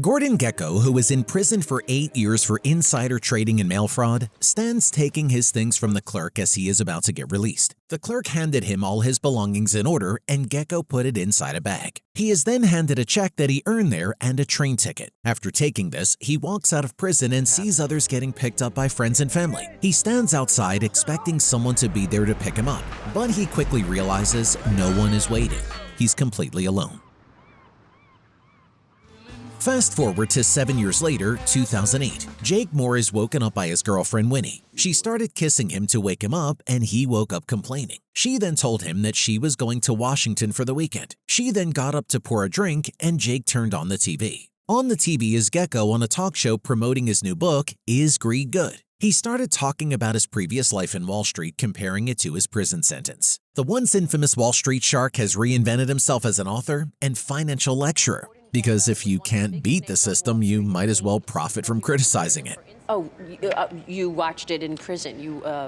Gordon Gekko, who was in prison for 8 years for insider trading and mail fraud, stands taking his things from the clerk as he is about to get released. The clerk handed him all his belongings in order, and Gekko put it inside a bag. He is then handed a check that he earned there and a train ticket. After taking this, he walks out of prison and sees others getting picked up by friends and family. He stands outside expecting someone to be there to pick him up, but he quickly realizes no one is waiting. He's completely alone. Fast forward to 7 years later, 2008. Jake Moore is woken up by his girlfriend Winnie. She started kissing him to wake him up, and he woke up complaining. She then told him that she was going to Washington for the weekend. She then got up to pour a drink, and Jake turned on the TV. On the TV is Gekko on a talk show promoting his new book, Is Greed Good? He started talking about his previous life in Wall Street, comparing it to his prison sentence. The once infamous Wall Street shark has reinvented himself as an author and financial lecturer. Because if you can't beat the system, you might as well profit from criticizing it. Oh, you watched it in prison.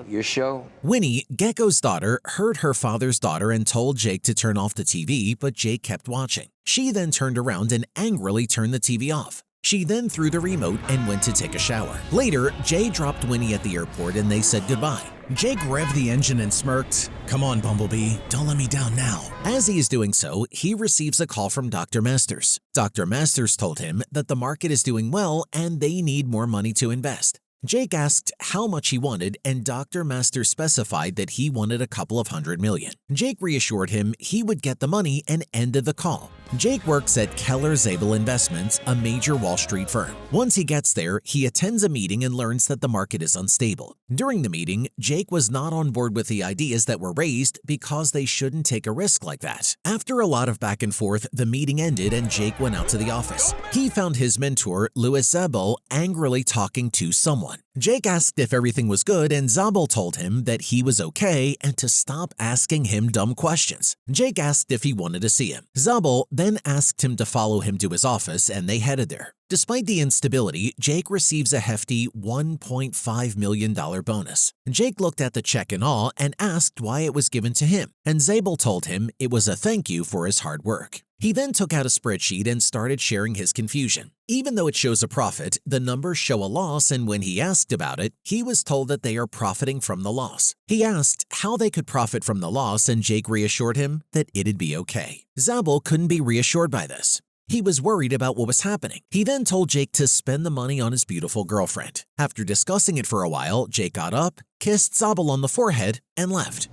Your show? Winnie, Gekko's daughter, heard her father's daughter and told Jake to turn off the TV, but Jake kept watching. She then turned around and angrily turned the TV off. She then threw the remote and went to take a shower. Later, Jay dropped Winnie at the airport and they said goodbye. Jake revved the engine and smirked, "Come on, Bumblebee, don't let me down now." As he is doing so, he receives a call from Dr. Masters. Dr. Masters told him that the market is doing well and they need more money to invest. Jake asked how much he wanted, and Dr. Masters specified that he wanted a couple of $100 million. Jake reassured him he would get the money and ended the call. Jake works at Keller Zabel Investments, a major Wall Street firm. Once he gets there, he attends a meeting and learns that the market is unstable. During the meeting, Jake was not on board with the ideas that were raised because they shouldn't take a risk like that. After a lot of back and forth, the meeting ended and Jake went out to the office. He found his mentor, Zabel, angrily talking to someone. Jake asked if everything was good, and Zabel told him that he was okay and to stop asking him dumb questions. Jake asked if he wanted to see him. Zabel then asked him to follow him to his office, and they headed there. Despite the instability, Jake receives a hefty $1.5 million bonus. Jake looked at the check in awe and asked why it was given to him, and Zabel told him it was a thank you for his hard work. He then took out a spreadsheet and started sharing his confusion. Even though it shows a profit, the numbers show a loss, and when he asked about it, he was told that they are profiting from the loss. He asked how they could profit from the loss, and Jake reassured him that it'd be okay. Zabel couldn't be reassured by this. He was worried about what was happening. He then told Jake to spend the money on his beautiful girlfriend. After discussing it for a while, Jake got up, kissed Zabel on the forehead, and left.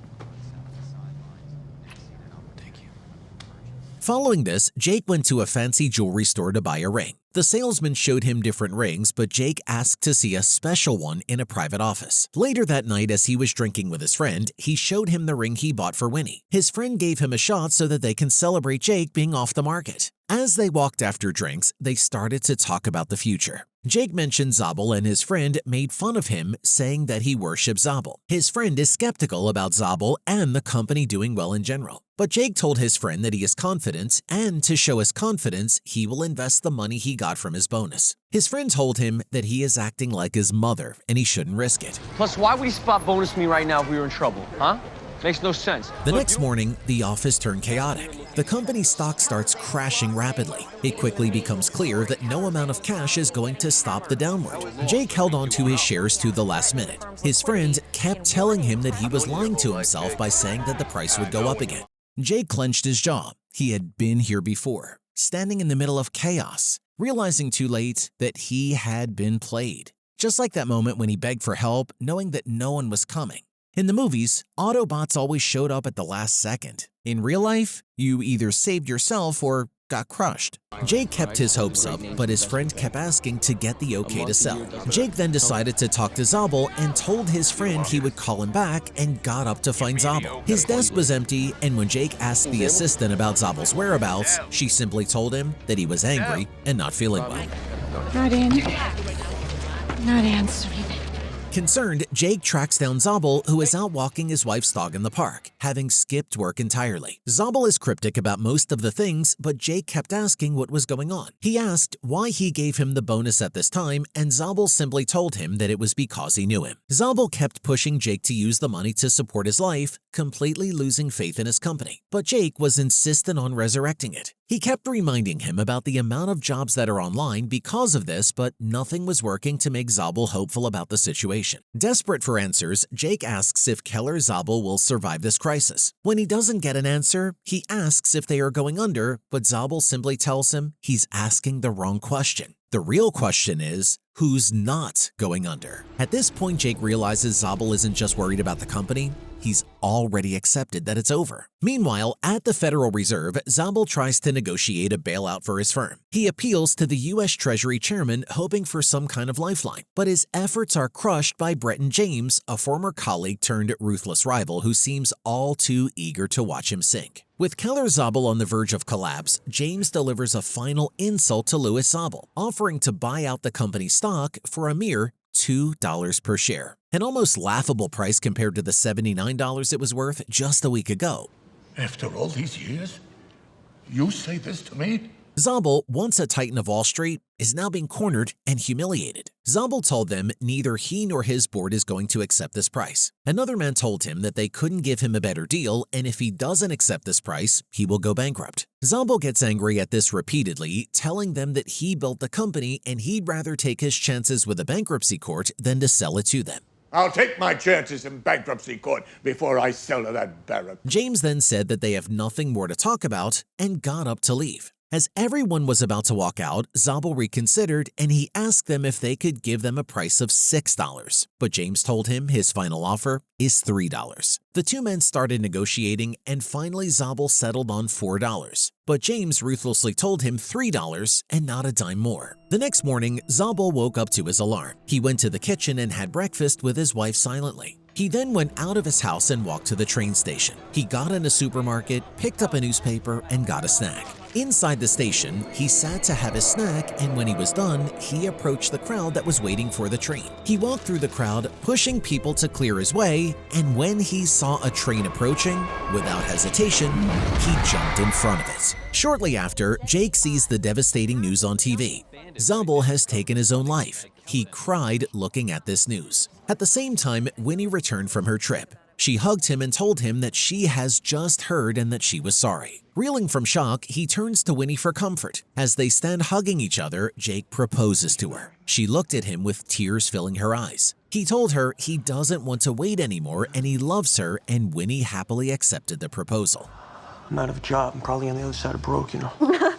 Following this, Jake went to a fancy jewelry store to buy a ring. The salesman showed him different rings, but Jake asked to see a special one in a private office. Later that night, as he was drinking with his friend, he showed him the ring he bought for Winnie. His friend gave him a shot so that they can celebrate Jake being off the market. As they walked after drinks, they started to talk about the future. Jake mentioned Zabel, and his friend made fun of him, saying that he worships Zabel. His friend is skeptical about Zabel and the company doing well in general. But Jake told his friend that he is confident, and to show his confidence, he will invest the money he got from his bonus. His friend told him that he is acting like his mother and he shouldn't risk it. Plus, why would he spot bonus me right now if we were in trouble, huh? Makes no sense. The next morning, the office turned chaotic. The company's stock starts crashing rapidly. It quickly becomes clear that no amount of cash is going to stop the downward. Jake held on to his shares to the last minute. His friend kept telling him that he was lying to himself by saying that the price would go up again. Jake clenched his jaw. He had been here before, standing in the middle of chaos, realizing too late that he had been played. Just like that moment when he begged for help, knowing that no one was coming. In the movies, Autobots always showed up at the last second. In real life, you either saved yourself or got crushed. Jake kept his hopes up, but his friend kept asking to get the okay to sell. Jake then decided to talk to Zabel and told his friend he would call him back, and got up to find Zabel. His desk was empty, and when Jake asked the assistant about Zabel's whereabouts, she simply told him that he was angry and not feeling well. Not in. Not answering. Concerned, Jake tracks down Zabel, who is out walking his wife's dog in the park, having skipped work entirely. Zabel is cryptic about most of the things, but Jake kept asking what was going on. He asked why he gave him the bonus at this time, and Zabel simply told him that it was because he knew him. Zabel kept pushing Jake to use the money to support his life, completely losing faith in his company. But Jake was insistent on resurrecting it. He kept reminding him about the amount of jobs that are online because of this, but nothing was working to make Zabel hopeful about the situation. Desperate for answers, Jake asks if Keller Zabel will survive this crisis. When he doesn't get an answer, he asks if they are going under, but Zabel simply tells him he's asking the wrong question. The real question is, who's not going under? At this point, Jake realizes Zabel isn't just worried about the company, he's already accepted that it's over. Meanwhile, at the Federal Reserve, Zabel tries to negotiate a bailout for his firm. He appeals to the U.S. Treasury chairman hoping for some kind of lifeline, but his efforts are crushed by Bretton James, a former colleague turned ruthless rival who seems all too eager to watch him sink. With Keller Zabel on the verge of collapse, James delivers a final insult to Louis Zabel, offering to buy out the company's stock for a mere $2 per share, an almost laughable price compared to the $79 it was worth just a week ago. After all these years, you say this to me? Zabel, once a titan of Wall Street, is now being cornered and humiliated. Zabel told them neither he nor his board is going to accept this price. Another man told him that they couldn't give him a better deal, and if he doesn't accept this price, he will go bankrupt. Zabel gets angry at this repeatedly, telling them that he built the company and he'd rather take his chances with a bankruptcy court than to sell it to them. I'll take my chances in bankruptcy court before I sell to that barrack. James then said that they have nothing more to talk about and got up to leave. As everyone was about to walk out, Zabel reconsidered and he asked them if they could give them a price of $6, but James told him his final offer is $3. The two men started negotiating and finally Zabel settled on $4, but James ruthlessly told him $3 and not a dime more. The next morning, Zabel woke up to his alarm. He went to the kitchen and had breakfast with his wife silently. He then went out of his house and walked to the train station. He got in a supermarket, picked up a newspaper, and got a snack. Inside the station, he sat to have his snack, and when he was done, he approached the crowd that was waiting for the train. He walked through the crowd, pushing people to clear his way, and when he saw a train approaching, without hesitation, he jumped in front of it. Shortly after, Jake sees the devastating news on TV. Zabel has taken his own life. He cried looking at this news. At the same time, Winnie returned from her trip. She hugged him and told him that she has just heard and that she was sorry. Reeling from shock, he turns to Winnie for comfort. As they stand hugging each other, Jake proposes to her. She looked at him with tears filling her eyes. He told her he doesn't want to wait anymore and he loves her, and Winnie happily accepted the proposal. I'm out of a job. I'm probably on the other side of broke, you know.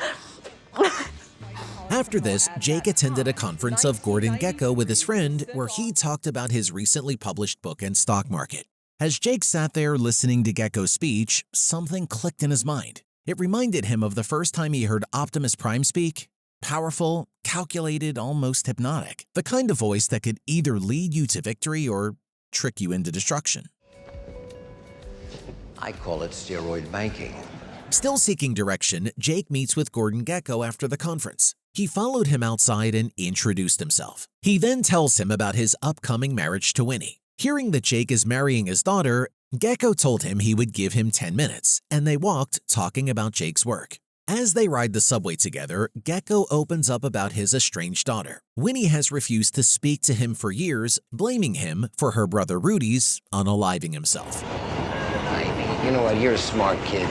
After this, Jake attended a conference of Gordon Gekko with his friend where he talked about his recently published book and stock market. As Jake sat there listening to Gekko's speech, something clicked in his mind. It reminded him of the first time he heard Optimus Prime speak. Powerful, calculated, almost hypnotic. The kind of voice that could either lead you to victory or trick you into destruction. I call it steroid banking. Still seeking direction, Jake meets with Gordon Gekko after the conference. He followed him outside and introduced himself. He then tells him about his upcoming marriage to Winnie. Hearing that Jake is marrying his daughter, Gekko told him he would give him 10 minutes, and they walked talking about Jake's work. As they ride the subway together, Gekko opens up about his estranged daughter. Winnie has refused to speak to him for years, blaming him for her brother Rudy's unaliving himself. You know what? You're a smart kid.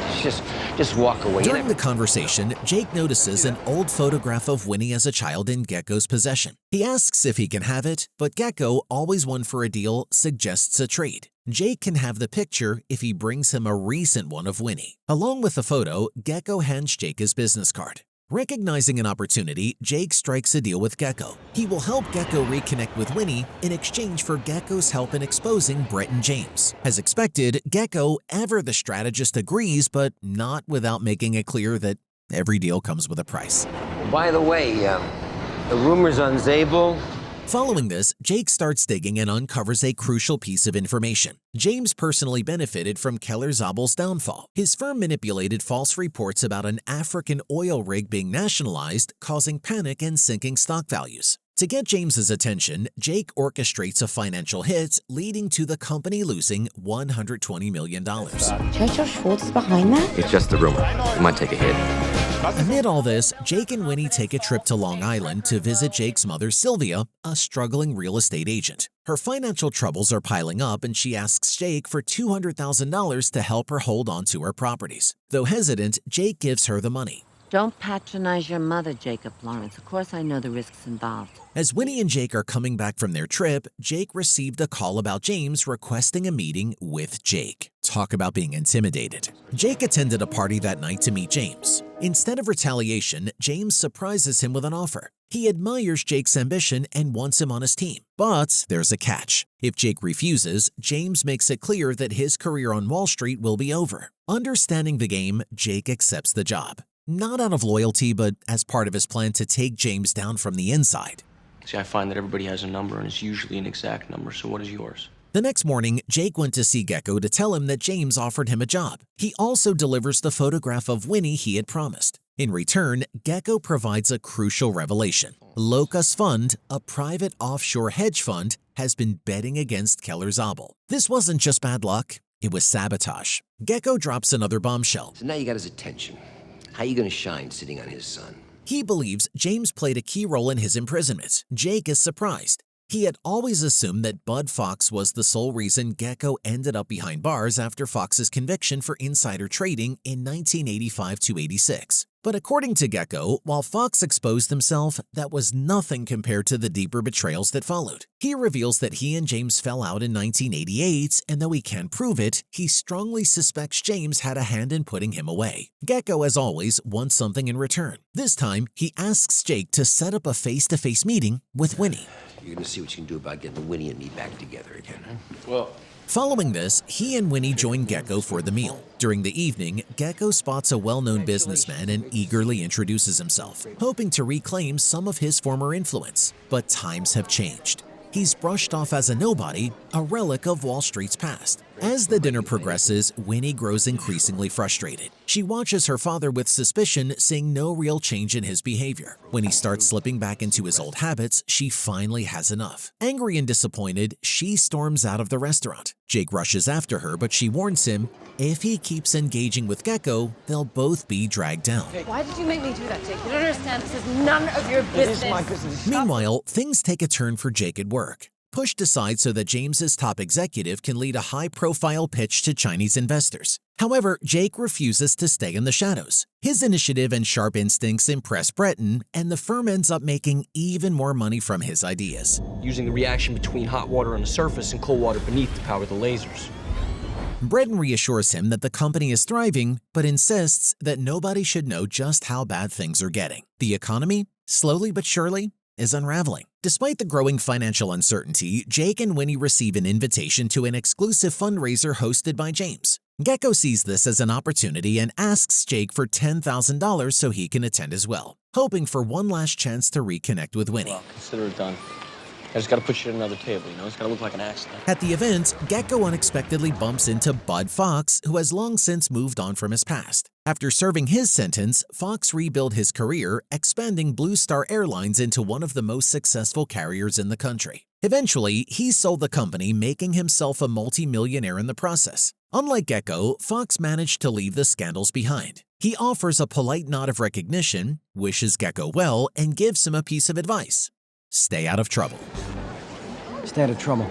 Just walk away. During the conversation, Jake notices an old photograph of Winnie as a child in Gekko's possession. He asks if he can have it, but Gekko, always one for a deal, suggests a trade. Jake can have the picture if he brings him a recent one of Winnie. Along with the photo, Gekko hands Jake his business card. Recognizing an opportunity, Jake strikes a deal with Gekko. He will help Gekko reconnect with Winnie in exchange for Gekko's help in exposing Bretton James. As expected, Gekko, ever the strategist, agrees, but not without making it clear that every deal comes with a price. By the way, the rumors on Zabel. Following this, Jake starts digging and uncovers a crucial piece of information. James personally benefited from Keller Zabel's downfall. His firm manipulated false reports about an African oil rig being nationalized, causing panic and sinking stock values. To get James's attention, Jake orchestrates a financial hit, leading to the company losing $120 million. Joe Schwartz is behind that? It's just a rumor. You might take a hit. Amid all this, Jake and Winnie take a trip to Long Island to visit Jake's mother, Sylvia, a struggling real estate agent. Her financial troubles are piling up, and she asks Jake for $200,000 to help her hold on to her properties. Though hesitant, Jake gives her the money. Don't patronize your mother, Jacob Lawrence. Of course I know the risks involved. As Winnie and Jake are coming back from their trip, Jake received a call about James requesting a meeting with Jake. Talk about being intimidated. Jake attended a party that night to meet James. Instead of retaliation, James surprises him with an offer. He admires Jake's ambition and wants him on his team. But there's a catch. If Jake refuses, James makes it clear that his career on Wall Street will be over. Understanding the game, Jake accepts the job. Not out of loyalty, but as part of his plan to take James down from the inside. See, I find that everybody has a number, and it's usually an exact number, so what is yours? The next morning, Jake went to see Gecko to tell him that James offered him a job. He also delivers the photograph of Winnie he had promised. In return, Gecko provides a crucial revelation. Locust Fund, a private offshore hedge fund, has been betting against Keller Zabel. This wasn't just bad luck, it was sabotage. Gecko drops another bombshell. So now you got his attention. How you gonna shine sitting on his son? He believes James played a key role in his imprisonment. Jake is surprised. He had always assumed that Bud Fox was the sole reason Gecko ended up behind bars after Fox's conviction for insider trading in 1985-86. But according to Gecko, while Fox exposed himself, that was nothing compared to the deeper betrayals that followed. He reveals that he and James fell out in 1988, and though he can't prove it, he strongly suspects James had a hand in putting him away. Gecko, as always, wants something in return. This time, he asks Jake to set up a face-to-face meeting with Winnie. You're gonna see what you can do about getting Winnie and me back together again, huh? Well, Following this, he and Winnie join Gecko for the meal. During the evening, Gecko spots a well-known businessman and eagerly introduces himself, hoping to reclaim some of his former influence. But times have changed. He's brushed off as a nobody, a relic of Wall Street's past. As the dinner progresses, Winnie grows increasingly frustrated. She watches her father with suspicion, seeing no real change in his behavior. When he starts slipping back into his old habits, she finally has enough. Angry and disappointed, she storms out of the restaurant. Jake rushes after her, but she warns him, if he keeps engaging with Gecko, they'll both be dragged down. Why did you make me do that, Jake? You don't understand. This is none of your business. It is my business. Meanwhile, things take a turn for Jake at work. Pushed aside so that James's top executive can lead a high-profile pitch to Chinese investors. However, Jake refuses to stay in the shadows. His initiative and sharp instincts impress Breton, and the firm ends up making even more money from his ideas. Using the reaction between hot water on the surface and cold water beneath to power the lasers. Breton reassures him that the company is thriving, but insists that nobody should know just how bad things are getting. The economy, slowly but surely, is unraveling. Despite the growing financial uncertainty, Jake and Winnie receive an invitation to an exclusive fundraiser hosted by James. Gecko sees this as an opportunity and asks Jake for $10,000 so he can attend as well, hoping for one last chance to reconnect with Winnie. Well, consider it done. I just gotta put you at another table, you know? It's gotta look like an accident. At the event, Gecko unexpectedly bumps into Bud Fox, who has long since moved on from his past. After serving his sentence, Fox rebuilt his career, expanding Blue Star Airlines into one of the most successful carriers in the country. Eventually, he sold the company, making himself a multi-millionaire in the process. Unlike Gecko, Fox managed to leave the scandals behind. He offers a polite nod of recognition, wishes Gecko well, and gives him a piece of advice. Stay out of trouble. Stay out of trouble.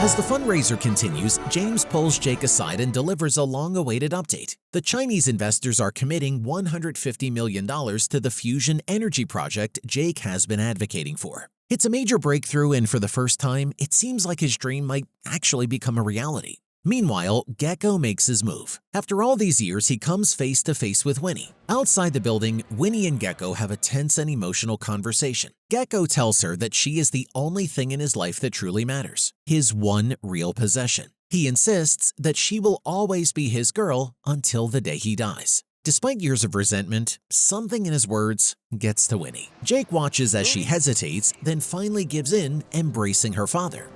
As the fundraiser continues, James pulls Jake aside and delivers a long-awaited update. The Chinese investors are committing $150 million to the fusion energy project Jake has been advocating for. It's a major breakthrough, and for the first time, it seems like his dream might actually become a reality. Meanwhile, Gecko makes his move. After all these years, he comes face to face with Winnie. Outside the building, Winnie and Gecko have a tense and emotional conversation. Gecko tells her that she is the only thing in his life that truly matters, his one real possession. He insists that she will always be his girl until the day he dies. Despite years of resentment, something in his words gets to Winnie. Jake watches as she hesitates, then finally gives in, embracing her father.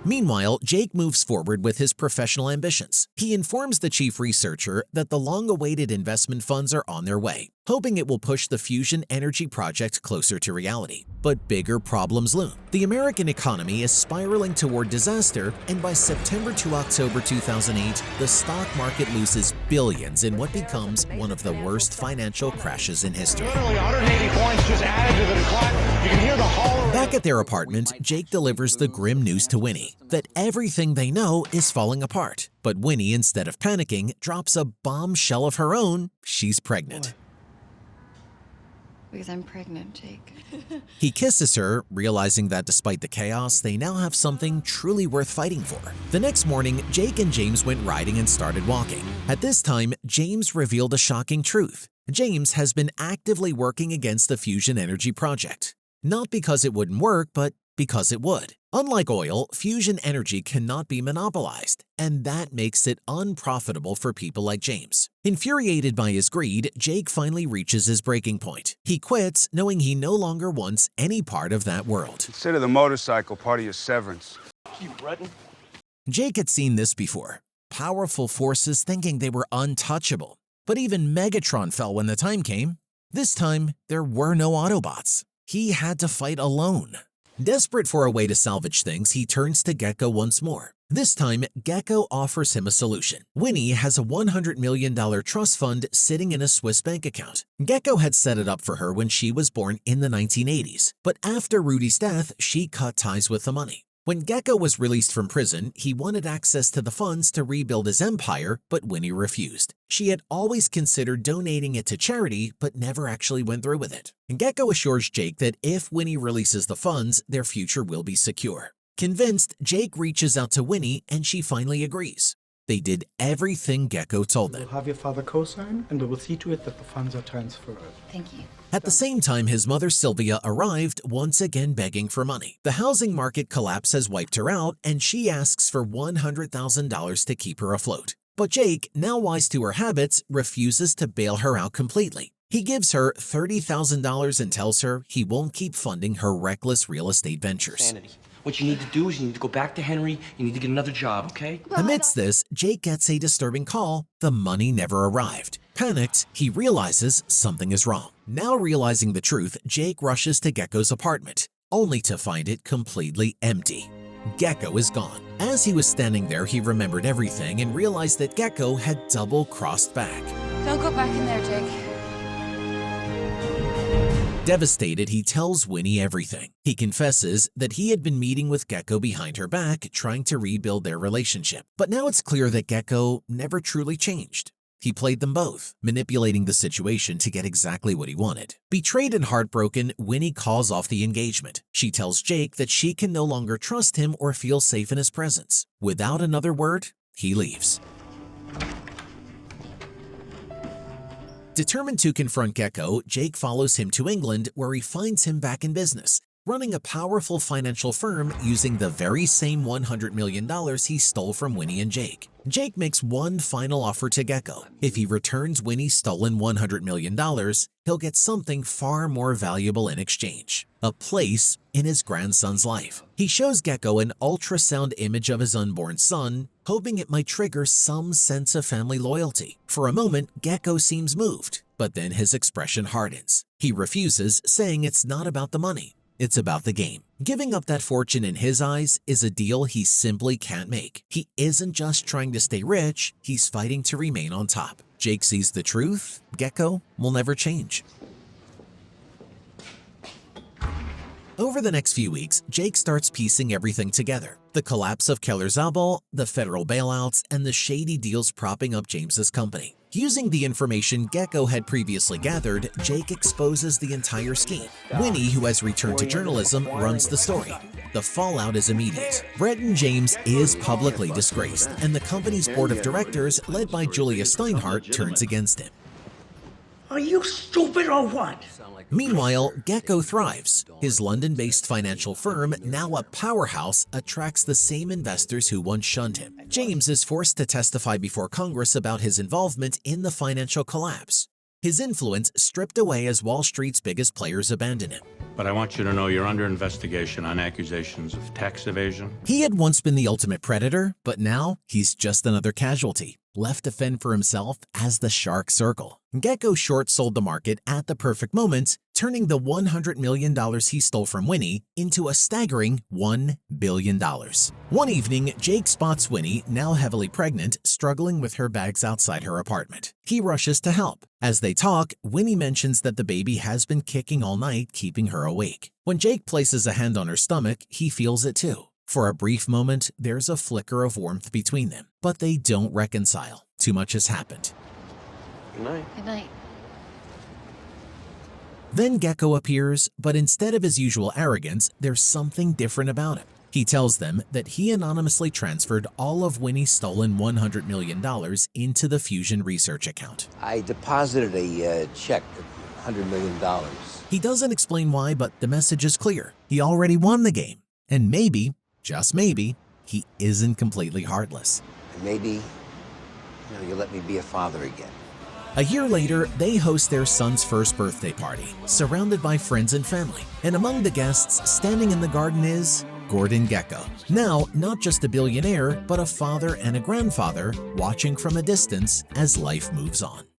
Meanwhile, Jake moves forward with his professional ambitions. He informs the chief researcher that the long-awaited investment funds are on their way, hoping it will push the fusion energy project closer to reality. But bigger problems loom. The American economy is spiraling toward disaster, and by September to October 2008, the stock market loses billions in what becomes one of the worst financial crashes in history. Literally 180 points just added to the decline. You can hear the holler. Back at their apartment, Jake delivers the grim news to Winnie. Winnie that everything they know is falling apart. But Winnie, instead of panicking, drops a bombshell of her own. She's pregnant. Because I'm pregnant, Jake. He kisses her, realizing that despite the chaos, they now have something truly worth fighting for. The next morning, Jake and James went riding and started walking. At this time, James revealed a shocking truth. James has been actively working against the fusion energy project. Not because it wouldn't work, but because it would. Unlike oil, fusion energy cannot be monopolized, and that makes it unprofitable for people like James. Infuriated by his greed, Jake finally reaches his breaking point. He quits, knowing he no longer wants any part of that world. Consider the motorcycle part of your severance. You, Breton? Jake had seen this before. Powerful forces thinking they were untouchable. But even Megatron fell when the time came. This time, there were no Autobots. He had to fight alone. Desperate for a way to salvage things, he turns to Gecko once more. This time, Gecko offers him a solution. Winnie has a $100 million trust fund sitting in a Swiss bank account. Gecko had set it up for her when she was born in the 1980s, but after Rudy's death, she cut ties with the money. When Gecko was released from prison, he wanted access to the funds to rebuild his empire, but Winnie refused. She had always considered donating it to charity, but never actually went through with it. Gecko assures Jake that if Winnie releases the funds, their future will be secure. Convinced, Jake reaches out to Winnie and she finally agrees. They did everything Gecko told them. We'll have your father co-sign, and we will see to it that the funds are transferred. Thank you. At the same time, his mother Sylvia arrived, once again begging for money. The housing market collapse has wiped her out, and she asks for $100,000 to keep her afloat. But Jake, now wise to her habits, refuses to bail her out completely. He gives her $30,000 and tells her he won't keep funding her reckless real estate ventures. Sanity. What you need to do is you need to go back to Henry, you need to get another job, okay? Amidst this, Jake gets a disturbing call. The money never arrived. Panicked, he realizes something is wrong. Now realizing the truth, Jake rushes to Gecko's apartment, only to find it completely empty. Gecko is gone. As he was standing there, he remembered everything and realized that Gecko had double-crossed back. Don't go back in there, Jake. Devastated, he tells Winnie everything. He confesses that he had been meeting with Gecko behind her back, trying to rebuild their relationship. But now it's clear that Gecko never truly changed. He played them both, manipulating the situation to get exactly what he wanted. Betrayed and heartbroken, Winnie calls off the engagement. She tells Jake that she can no longer trust him or feel safe in his presence. Without another word, he leaves. Determined to confront Gecko, Jake follows him to England, where he finds him back in business, running a powerful financial firm using the very same $100 million he stole from Winnie and Jake. Jake makes one final offer to Gecko. If he returns Winnie's stolen $100 million, he'll get something far more valuable in exchange: a place in his grandson's life. He shows Gecko an ultrasound image of his unborn son, hoping it might trigger some sense of family loyalty. For a moment, Gecko seems moved, but then his expression hardens. He refuses, saying it's not about the money. It's about the game. Giving up that fortune in his eyes is a deal he simply can't make. He isn't just trying to stay rich, he's fighting to remain on top. Jake sees the truth. Gecko will never change. Over the next few weeks, Jake starts piecing everything together. The collapse of Keller Zabel, the federal bailouts, and the shady deals propping up James's company. Using the information Gecko had previously gathered, Jake exposes the entire scheme. Winnie, who has returned to journalism, runs the story. The fallout is immediate. Breton James is publicly disgraced, and the company's board of directors, led by Julia Steinhardt, turns against him. Are you stupid or what? Meanwhile, Gecko thrives. His London-based financial firm, now a powerhouse, attracts the same investors who once shunned him. James is forced to testify before Congress about his involvement in the financial collapse. His influence stripped away as Wall Street's biggest players abandon him. But I want you to know you're under investigation on accusations of tax evasion. He had once been the ultimate predator, but now he's just another casualty, left to fend for himself as the shark circle. Gecko short-sold the market at the perfect moment, turning the $100 million he stole from Winnie into a staggering $1 billion. One evening, Jake spots Winnie, now heavily pregnant, struggling with her bags outside her apartment. He rushes to help. As they talk, Winnie mentions that the baby has been kicking all night, keeping her awake. When Jake places a hand on her stomach, he feels it too. For a brief moment, there's a flicker of warmth between them, but they don't reconcile. Too much has happened. Good night. Good night. Then Gecko appears, but instead of his usual arrogance, there's something different about him. He tells them that he anonymously transferred all of Winnie's stolen $100 million into the Fusion research account. I deposited a check, $100 million. He doesn't explain why, but the message is clear. He already won the game. And maybe, just maybe, he isn't completely heartless. And maybe, you'll let me be a father again. A year later, they host their son's first birthday party, surrounded by friends and family. And among the guests, standing in the garden is Gordon Gekko. Now, not just a billionaire, but a father and a grandfather watching from a distance as life moves on.